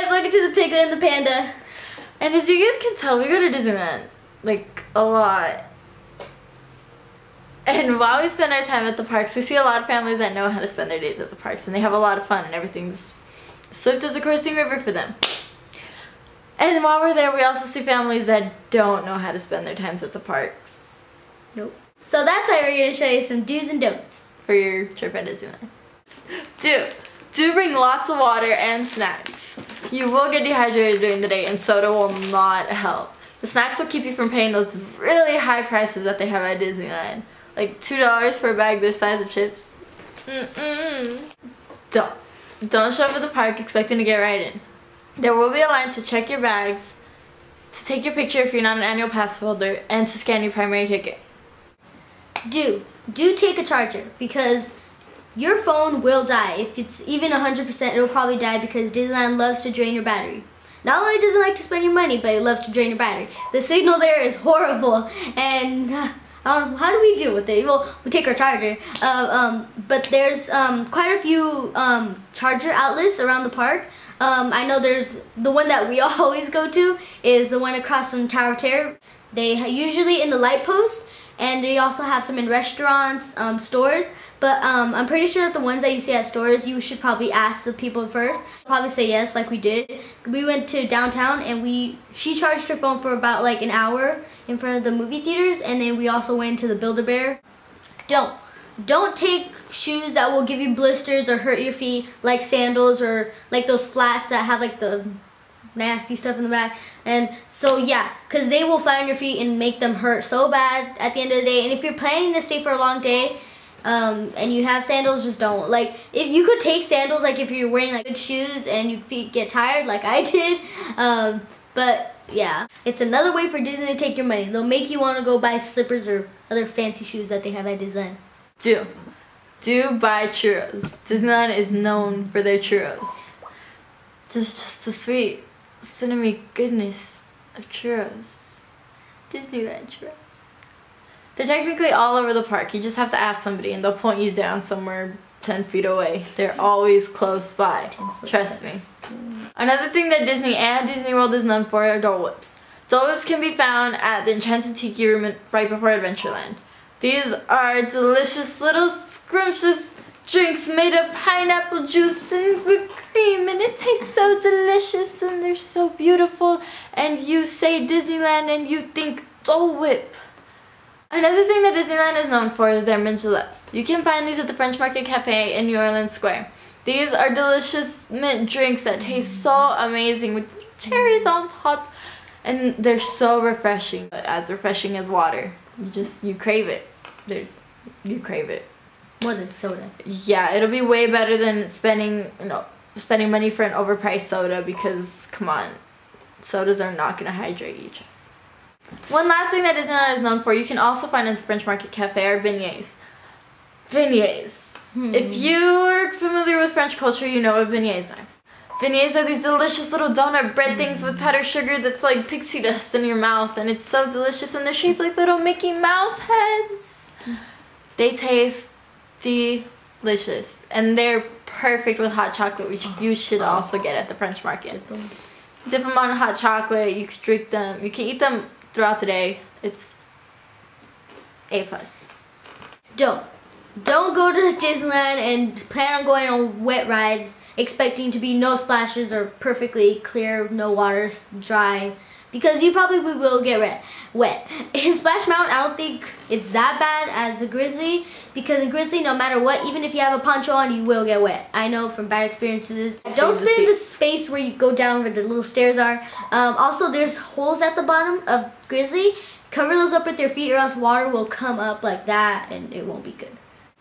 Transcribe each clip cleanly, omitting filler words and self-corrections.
guys, welcome to the Piglet and the Panda. And as you guys can tell, we go to Disneyland, like, a lot. And while we spend our time at the parks, we see a lot of families that know how to spend their days at the parks, and they have a lot of fun, and everything's swift as a coursing river for them. And while we're there, we also see families that don't know how to spend their times at the parks. Nope. So that's why we're going to show you some do's and don'ts for your trip at Disneyland. Do bring lots of water and snacks. You will get dehydrated during the day, and soda will not help. The snacks will keep you from paying those really high prices that they have at Disneyland. Like $2 for a bag this size of chips. Don't show up at the park expecting to get right in. There will be a line to check your bags, to take your picture if you're not an annual pass holder, and to scan your primary ticket. Do take a charger, because your phone will die. If it's even 100%, it'll probably die, because Disneyland loves to drain your battery. Not only does it like to spend your money, but it loves to drain your battery. The signal there is horrible, and how do we deal with it? Well, we take our charger, but there's quite a few charger outlets around the park. I know there's the one that we always go to is the one across from Tower of Terror. They usually in the light post, and they also have some in restaurants, stores. But I'm pretty sure that the ones that you see at stores, you should probably ask the people first. Probably say yes, like we did. We went to downtown, and she charged her phone for about like an hour in front of the movie theaters, and then we also went to the Build-A-Bear. Don't take shoes that will give you blisters or hurt your feet, like sandals or like those flats that have like the nasty stuff in the back. And so yeah, because they will flatten your feet and make them hurt so bad at the end of the day. And if you're planning to stay for a long day, and you have sandals, just don't. Like, if you could take sandals, like if you're wearing like good shoes and your feet get tired like I did, but yeah, it's another way for Disney to take your money. They'll make you want to go buy slippers or other fancy shoes that they have at Disneyland. Do buy churros. Disneyland is known for their churros. Just the sweet cinnamon goodness of churros. Disneyland churros. They're technically all over the park. You just have to ask somebody, and they'll point you down somewhere 10 feet away. They're always close by. Trust me. Another thing that Disney and Disney World is known for are Dole Whips. Dole Whips can be found at the Enchanted Tiki Room right before Adventureland. These are delicious little scrumptious drinks made of pineapple juice and whipped cream, and it tastes so delicious, and they're so beautiful, and you say Disneyland and you think Dole Whip. Another thing that Disneyland is known for is their mint juleps. You can find these at the French Market Cafe in New Orleans Square. These are delicious mint drinks that taste so amazing with cherries on top, and they're so refreshing, as refreshing as water. You crave it. You crave it. More than soda. Yeah, it'll be way better than spending money for an overpriced soda, because come on, sodas are not gonna hydrate you. Just. One last thing that Disneyland is known for, you can also find in the French Market Cafe, are beignets. Beignets. If you're familiar with French culture, you know what beignets are. Beignets are these delicious little donut bread things with powdered sugar that's like pixie dust in your mouth, and it's so delicious, and they're shaped like little Mickey Mouse heads. They taste delicious, and they're perfect with hot chocolate, which you should also get at the French Market. Dip them on hot chocolate. You can drink them. You can eat them throughout the day. It's A+. Don't go to Disneyland and plan on going on wet rides expecting to be no splashes or perfectly clear, no water, dry, because you probably will get wet. In Splash Mountain, I don't think it's that bad as the Grizzly, because in Grizzly, no matter what, even if you have a poncho on, you will get wet. I know from bad experiences. Don't spin in the space where you go down where the little stairs are. Also, there's holes at the bottom of Grizzly. Cover those up with your feet, or else water will come up like that, and it won't be good.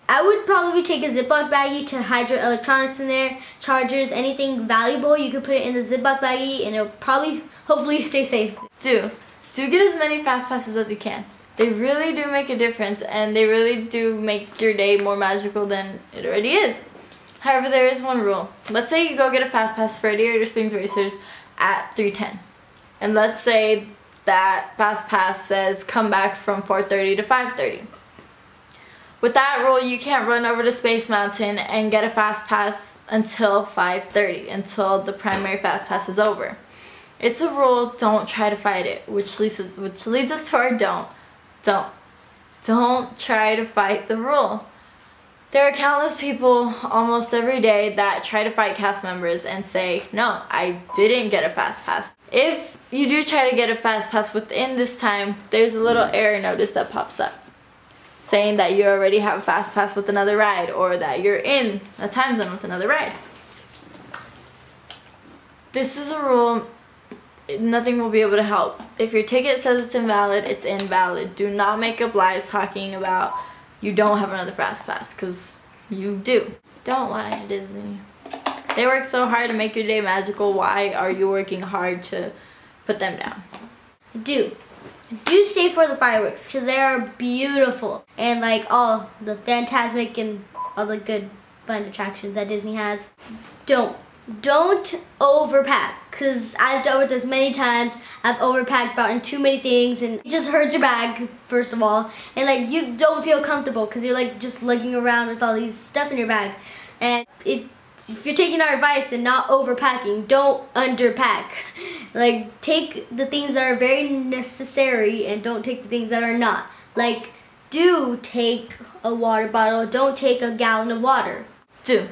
I would probably take a Ziploc baggie to hide your electronics in there, chargers, anything valuable. You could put it in the Ziploc baggie, and it'll probably, hopefully, stay safe. Do get as many fast passes as you can. They really do make a difference, and they really do make your day more magical than it already is. However, there is one rule. Let's say you go get a fast pass for Radiator Springs Racers at 3:10, and let's say that fast pass says come back from 4:30 to 5:30. With that rule, you can't run over to Space Mountain and get a fast pass until 5:30, until the primary fast pass is over. It's a rule, don't try to fight it, which leads us to our don't try to fight the rule. There are countless people almost every day that try to fight cast members and say, no, I didn't get a fast pass. If you do try to get a fast pass within this time, there's a little error notice that pops up saying that you already have a fast pass with another ride, or that you're in a time zone with another ride. This is a rule. Nothing will be able to help. If your ticket says it's invalid, it's invalid. Do not make up lies talking about you don't have another fast pass, because you do. Don't lie to Disney. They work so hard to make your day magical. Why are you working hard to put them down? Do stay for the fireworks, because they are beautiful, and like all the Fantasmic and all the good fun attractions that Disney has. Don't overpack, because I've dealt with this many times. I've overpacked, bought in too many things, and it just hurts your bag, first of all, and like you don't feel comfortable because you're like just lugging around with all these stuff in your bag. And if you're taking our advice and not overpacking, don't underpack. Like, take the things that are very necessary and don't take the things that are not. Like, do take a water bottle, don't take a gallon of water. Do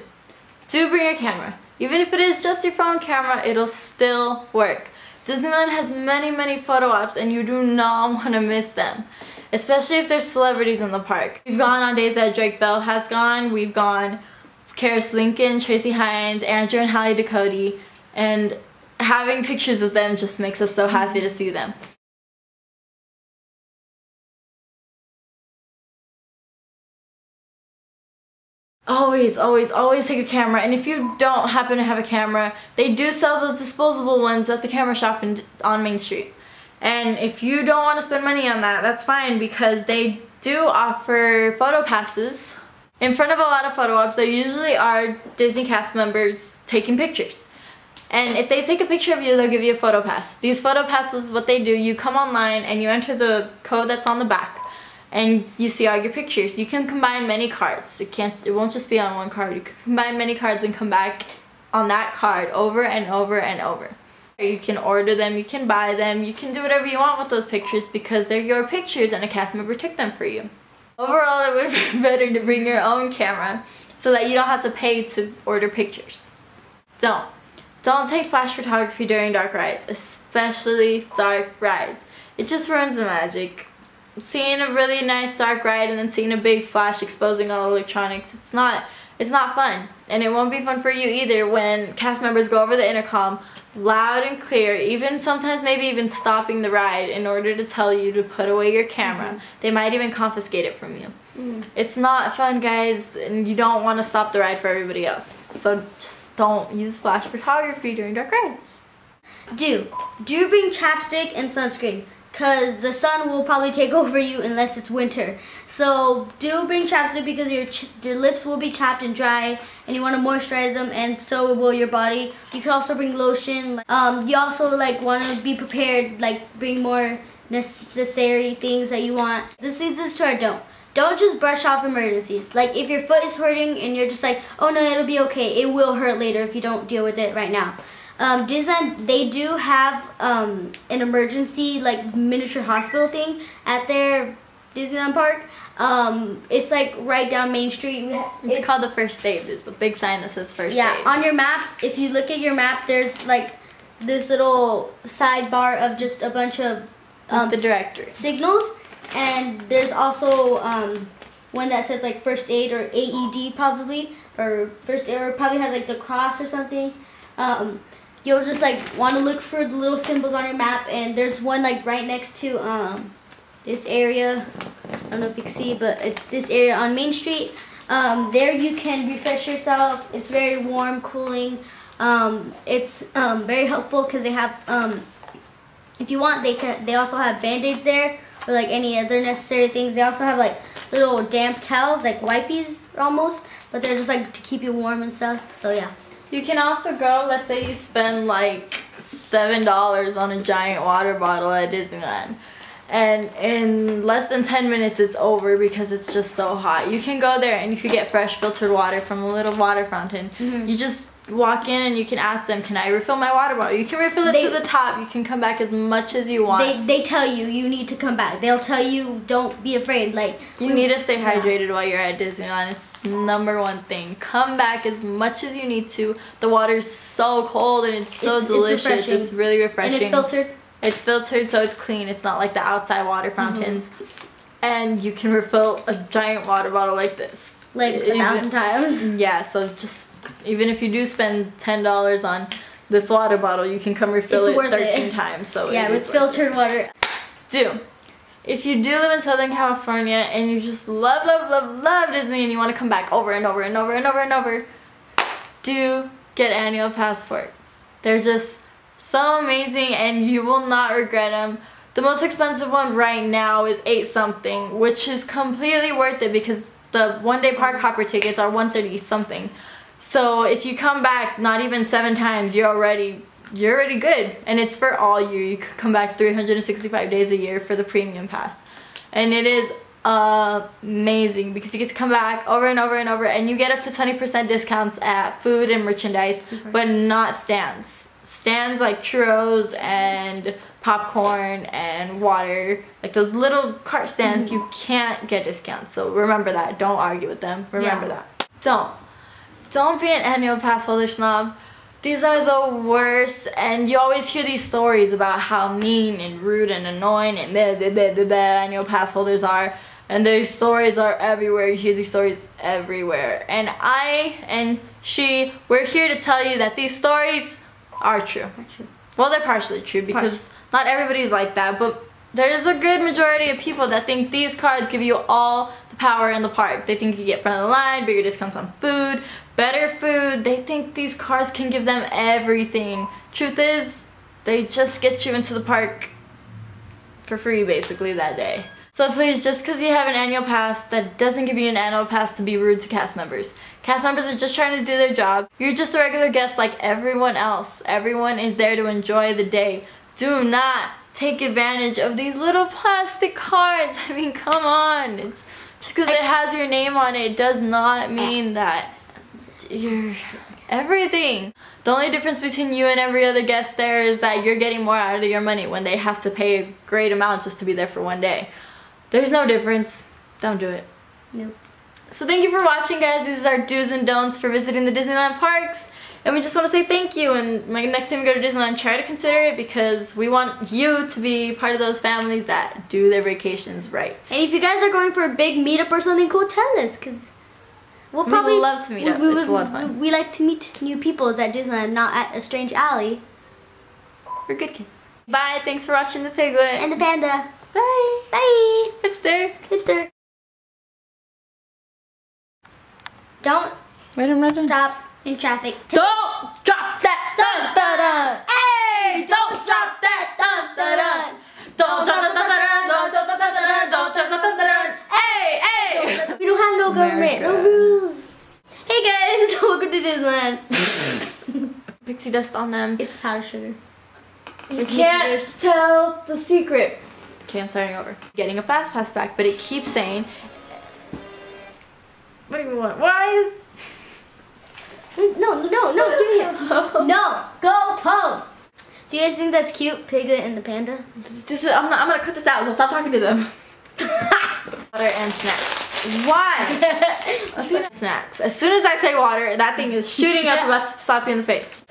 bring a camera. Even if it is just your phone camera, it'll still work. Disneyland has many photo ops, and you do not want to miss them. Especially if there's celebrities in the park. We've gone on days that Drake Bell has gone. We've gone Karis Lincoln, Tracy Hines, Andrew and Hallie Ducote, and having pictures of them just makes us so happy to see them. Always take a camera. And if you don't happen to have a camera, they do sell those disposable ones at the camera shop on Main Street. And if you don't want to spend money on that, that's fine, because they do offer photo passes. In front of a lot of photo ops, there usually are Disney cast members taking pictures. And if they take a picture of you, they'll give you a photo pass. These photo passes, what they do, you come online and you enter the code that's on the back, and you see all your pictures. You can combine many cards. It won't just be on one card. You can combine many cards and come back on that card over and over and over. You can order them, you can buy them, you can do whatever you want with those pictures, because they're your pictures and a cast member took them for you. Overall, it would be better to bring your own camera so that you don't have to pay to order pictures. Don't take flash photography during dark rides, especially dark rides. It just ruins the magic. Seeing a really nice dark ride and then seeing a big flash exposing all electronics, it's not fun. And it won't be fun for you either when cast members go over the intercom loud and clear, even sometimes maybe even stopping the ride in order to tell you to put away your camera. They might even confiscate it from you. It's not fun, guys, and you don't want to stop the ride for everybody else. So just don't use flash photography during dark rides. Do bring chapstick and sunscreen, because the sun will probably take over you unless it's winter. So do bring chapstick, because your lips will be chapped and dry, and you want to moisturize them, and so will your body. You can also bring lotion. You also want to be prepared, bring more necessary things that you want. This leads us to our don't. Don't just brush off emergencies. If your foot is hurting and you're just like, oh no, it'll be okay. It will hurt later if you don't deal with it right now. Disneyland, they do have an emergency miniature hospital thing at their Disneyland park. It's right down Main Street. It's called the first aid. There's a big sign that says first aid. Yeah, on your map, if you look at your map, there's this little sidebar of just a bunch of the directory signals, and there's also one that says first aid or AED probably, or first aid, or probably has the cross or something. You'll just want to look for the little symbols on your map, and there's one right next to this area. I don't know if you can see, but it's this area on Main Street. There you can refresh yourself. It's very warm, cooling. It's very helpful because they have, if you want, they also have band-aids there, or any other necessary things. They also have little damp towels, wipies almost, but they're just to keep you warm and stuff. So yeah. You can also go, let's say you spend $7 on a giant water bottle at Disneyland, and in less than 10 minutes it's over because it's just so hot. You can go there and you can get fresh filtered water from a little water fountain. You just walk in and you can ask them, can I refill my water bottle? You can refill it to the top. You can come back as much as you want. They tell you need to come back. They'll tell you don't be afraid. Like, you need to stay hydrated while you're at Disneyland. It's #1 thing. Come back as much as you need to. The water's so cold and it's so delicious. It's really refreshing. And it's filtered. It's filtered, so it's clean. It's not like the outside water fountains. And you can refill a giant water bottle like this. Like 1,000 times. Yeah, so just, even if you do spend $10 on this water bottle, you can come refill it 13 times. So yeah, with filtered water. If you do live in Southern California and you just love, love, love, love Disney and you want to come back over and over and over and over and over, do get annual passports. They're just so amazing and you will not regret them. The most expensive one right now is $8 something, which is completely worth it because the one-day park hopper tickets are $130 something. So if you come back not even 7 times, you're already good. And it's for all year. You could come back 365 days a year for the premium pass. And it is amazing because you get to come back over and over and over, and you get up to 20% discounts at food and merchandise, but not stands. Stands like churros and popcorn and water, like those little cart stands, you can't get discounts. So remember that. Don't argue with them. Remember that. Don't be an annual pass holder snob. These are the worst, and you always hear these stories about how mean and rude and annoying and blah, blah, blah, blah, blah annual pass holders are. And their stories are everywhere. You hear these stories everywhere. And I and she, we're here to tell you that these stories are true. Well, they're partially true because not everybody's like that, but there's a good majority of people that think these cards give you all the power in the park. They think you get front of the line, bigger discounts on food, better food. They think these cards can give them everything. Truth is, they just get you into the park for free basically that day. So please, just because you have an annual pass, that doesn't give you an annual pass to be rude to cast members. Cast members are just trying to do their job. You're just a regular guest like everyone else. Everyone is there to enjoy the day. Do not take advantage of these little plastic cards. I mean, come on. It's just because it has your name on it does not mean that you're everything. The only difference between you and every other guest there is that you're getting more out of your money when they have to pay a great amount just to be there for one day. There's no difference. Don't do it. Nope. So thank you for watching, guys. These are do's and don'ts for visiting the Disneyland parks. And we just want to say thank you, and next time you go to Disneyland, try to consider it because we want you to be part of those families that do their vacations right. And if you guys are going for a big meetup or something, cool, tell us because we'll probably love to meet up. It's a lot of fun. We like to meet new people at Disneyland, not at a strange alley. We're good kids. Bye. Thanks for watching the piglet. And the panda. Bye. Bye. Hipster. Hipster. Don't stop in traffic. Don't drop that dun dun dun. Hey! Don't drop that dun dun dun. Don't drop that dun dun dun. Don't drop that dun dun dun. Don't drop that dun dun dun. Hey! Hey! We don't have no government, no rules. Hey guys, welcome to Disneyland. Pixie dust on them. It's powdered sugar. You can't tell the secret. Okay, I'm starting over. Getting a fast pass back, but it keeps saying. What do you want? Why is? No, give me him. No, go home. Do you guys think that's cute, Piglet and the panda? I'm gonna cut this out, so stop talking to them. Water and snacks. Why? Snacks. As soon as I say water, that thing is shooting up, about to slap you in the face.